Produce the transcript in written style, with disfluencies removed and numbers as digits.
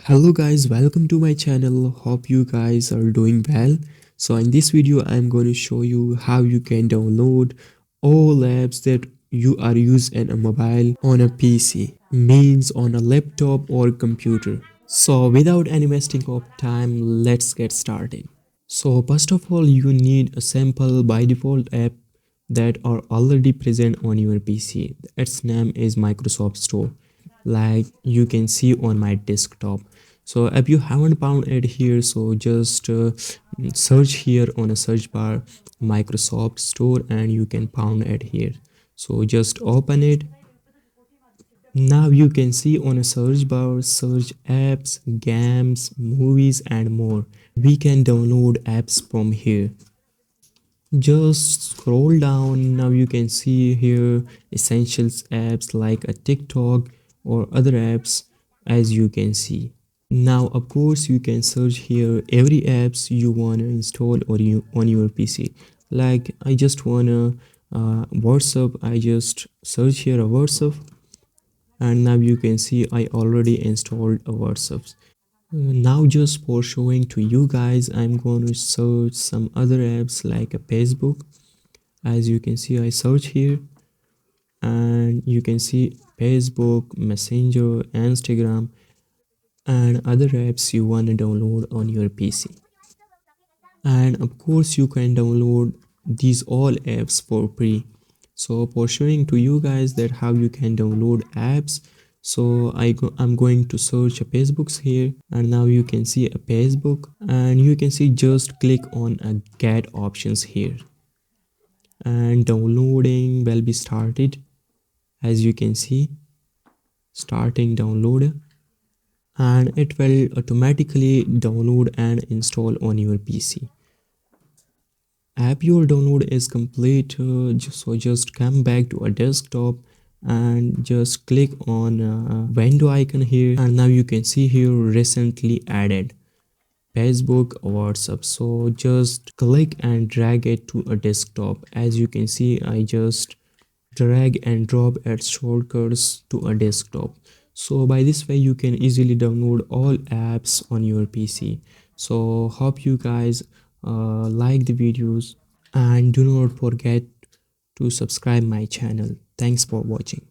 Hello guys, welcome to my channel. Hope you guys are doing well. So in this video I'm going to show you how you can download all apps that you are using on a mobile on a PC, means on a laptop or computer. So without any wasting of time, let's get started. So first of all, you need a sample by default app that are already present on your PC. Its name is Microsoft Store, like you can see on my desktop. So if you haven't found it here, so just search here on a search bar Microsoft Store and you can find it here. So just open it. Now you can see on a search bar, search apps, games, movies and more. We can download apps from here. Just scroll down. Now you can see here essentials apps like a TikTok or other apps, as you can see. Now of course you can search here every apps you want to install or you on your PC. Like I just wanna WhatsApp. I just search here a WhatsApp, and now you can see I already installed a WhatsApp. Now just for showing to you guys, I'm going to search some other apps like a Facebook. As you can see, I search here and you can see Facebook, Messenger, Instagram and other apps you want to download on your PC. And of course you can download these all apps for free. So for showing to you guys that how you can download apps, so I'm going to search a facebooks here, and now you can see a Facebook, and you can see just click on a get options here and downloading will be started. As you can see, starting download, and it will automatically download and install on your PC. App your download is complete, so just come back to a desktop and just click on window icon here, and now you can see here recently added Facebook or WhatsApp. So just click and drag it to a desktop. As you can see, I just drag and drop its shortcuts to a desktop. So by this way you can easily download all apps on your PC. So hope you guys like the videos, and do not forget to subscribe my channel. Thanks for watching.